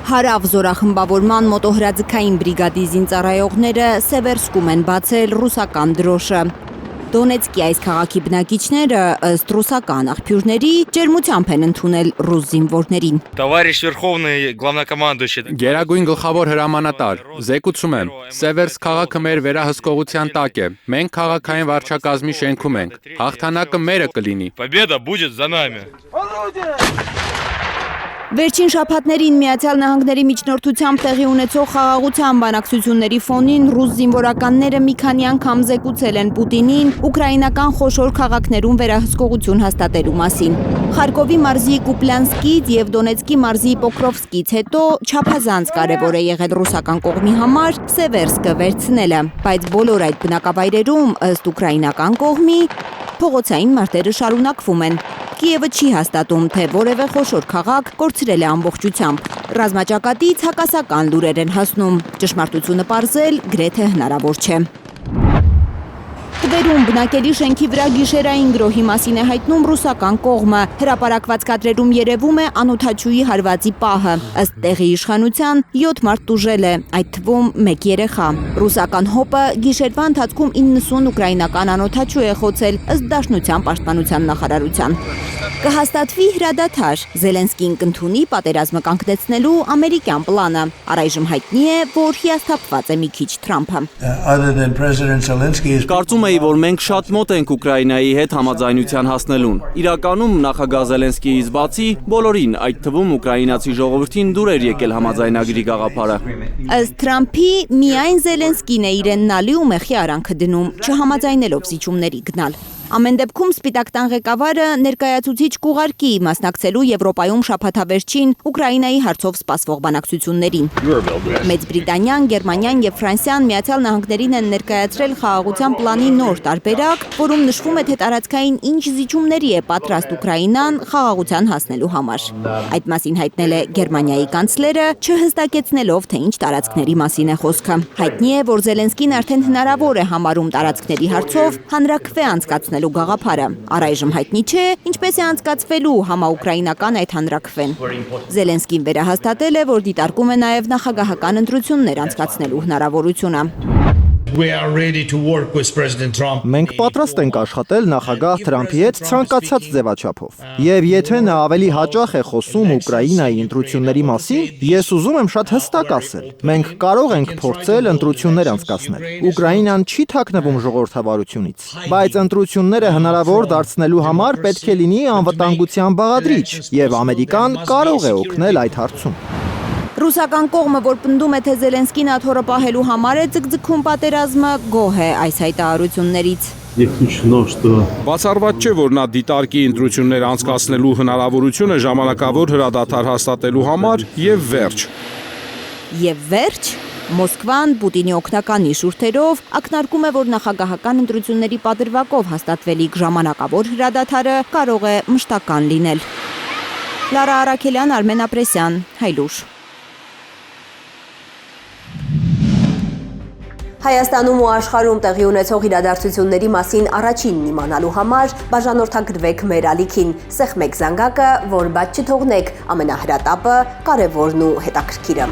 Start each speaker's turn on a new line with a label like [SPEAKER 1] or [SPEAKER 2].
[SPEAKER 1] Հարավ զորախմբավորման մոտոհրաձգային բրիգադի զինծառայողները Սևերսկում են բացել ռուսական դրոշը։ Դոնեցկի այս քաղաքի բնակիչները ըստ ռուսական աղբյուրների ջերմությամբ են ընդունել ռուս զինվորներին։
[SPEAKER 2] Տоварищ Верховный Главнокомандующий։
[SPEAKER 3] Գերագույն գլխավոր հրամանատար, զեկուցում եմ, Սևերսկ քաղաքը մեր վերահսկողության տակ է։ Մենք քաղաքային վարչակազմի շենքում ենք։ Հաղթանակը մերը կլինի։
[SPEAKER 2] Победа будет за нами։
[SPEAKER 1] Վերջին շաբաթներին Միացյալ Նահանգների միջնորդությամբ տեղի ունեցող խաղաղության բանակցությունների ֆոնին ռուս զինվորականները մի քանի անգամ զեկուցել են Պուտինին ուկրաինական խոշոր քաղաքներում վերահսկողություն հաստատելու մասին։ Խարկովի մարզի Կուպլյանսկից եւ Դոնեցկի մարզի Պոկրովսկից հետո չափազանց կարևոր է եղել ռուսական կողմի համար Սևերսկը վերցնելը, բայց բոլոր այդ բնակավայրերում ըստ ուկրաինական կողմի փողոցային մարտերը շարունակվում են։ Կիևը չի հաստատում, թե որևէ խոշոր քաղաք կորցրել է ամբողջությամբ։ Ռազմաճակատից հակասական լուրեր են հասնում։ Ճշմարտությունը պարզել գրեթե հնարավոր չէ։ Թվերում բնակելի շենքի վրա գիշերային գրոհի մասին է հայտնում ռուսական կողմը։ Հրապարակված կադրերում երևում է անօդաչուի հարվածի պահը։ Ըստ տեղի իշխանության 7 մարդ տուժել է, այդ թվում 1 երեխա։ Ռուսական ՀՕՊ-ը գիշերվա ընթացքում 90 ուկրաինական անօդաչու է խոցել, ըստ Դաշնության պաշտպանության նախարարության։ Կհաստատվի հրադադար։ Զելենսկին կընդունի պատերազմը կանգնեցնելու ամերիկյան պլանը։ Առայժմ հայտնի է, որ հիասթափված է մի քիչ Թրամփը։
[SPEAKER 4] Կարծում էի, որ մենք շատ մոտ ենք Ուկրաինայի հետ համաձայնության հասնելուն։ Իրականում նախագահ Զելենսկիից բացի բոլորին, այդ թվում ուկրաինացի ժողովրդին դուր էր եկել համաձայնագրի գաղափարը։
[SPEAKER 1] Ըստ Թրամփի միայն Զելենսկին է իրեն նալի ու մեխի արանքը դնում, չհամաձայնելով զիջումների գնալ։ Ամեն դեպքում Սպիտակ տան ղեկավարը ներկայացուցիչ կուղարկի մասնակցելու Եվրոպայում շաբաթավերջին Ուկրաինայի հարցով սպասվող բանակցություններին։ Մեծ Բրիտանիան, Գերմանիան եւ Ֆրանսիան Միացյալ Նահանգներին են ներկայացրել խաղաղության պլանի նոր տարբերակ, որում նշվում է, թե տարածքային ինչ զիջումների է պատրաստ Ուկրաինան խաղաղության հասնելու համար։ Այդ մասին հայտնել է Գերմանիայի կանցլերը, չհստակեցնելով, թե ինչ տարածքների մասին է խոսքը։ Հայտնի է, որ Զելենսկին արդեն հնարավոր է համարում տարածքների հարցով հանրաքվե անցկացնել գաղափարը։ Առայժմ հայտնի չէ, ինչպես է անցկացվելու համաուկրաինական այդ հանրաքվեն։ Զելենսկին վերահաստատել է, որ դիտարկում է նաև նախագահական ընտրություններ անցկացնելու հնարավորությունը։
[SPEAKER 5] Մենք պատրաստ ենք աշխատել նախագահ Թրամփի հետ ցանկացած ձևաչափով։ Եվ եթե նա ավելի հաճախ է խոսում Ուկրաինայի ընտրությունների մասին, ես ուզում եմ շատ հստակ ասել։ Մենք կարող ենք փորձել ընտրություններ անցկացնել։ Ուկրաինան չի թաքնվում ժողովրդավարությունից, բայց ընտրությունները հնարավոր դարձնելու համար պետք է լինի անվտանգության բաղադրիչ, եւ Ամերիկան կարող է օգնել այդ հարցում։
[SPEAKER 1] Ռուսական կողմը, որ պնդում է, թե Զելենսկին աթոռը պահելու համար է ձգձգում պատերազմը, գոհ է այս հայտարարություններից։
[SPEAKER 3] Բացառված չէ, որ նա դիտարկի ընտրություններ անցկացնելու հնարավորությունը ժամանակավոր հրադադար հաստատելու համար եւ վերջ։
[SPEAKER 1] Եվ վերջ։ Մոսկվան Պուտինի օգնականի շուրթերով ակնարկում է, որ նախագահական ընտրությունների պատրվակով հաստատվելիք ժամանակավոր հրադադարը կարող է մշտական լինել։ Լարա Արաքելյան, Արմեն Ապրեսյան, Հայլուր։ Հայաստանում ու աշխարհում տեղի ունեցող իրադարձությունների մասին առաջինն իմանալու համար բաժանորդագրվեք մեր ալիքին, սեղմեք զանգակը, որ բաց չթողնեք ամենահրատապը, կարևորն ու հետաքրքիրը։